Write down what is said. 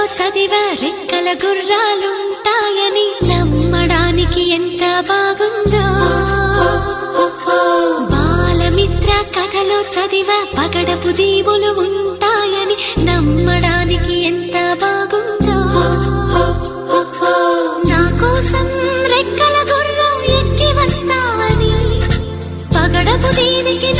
కథలో చదివా రెక్కల గుర్రాలుంటాయని నమ్మడానికి ఎంత బాగుందో. బాలమిత్ర కథలో చదివా పగడపు దీవులు ఉంటాయని నమ్మడానికి ఎంత బాగుందో. నా కోసం రెక్కల గుర్రం ఎక్కి వస్తావని పగడపు దీవికి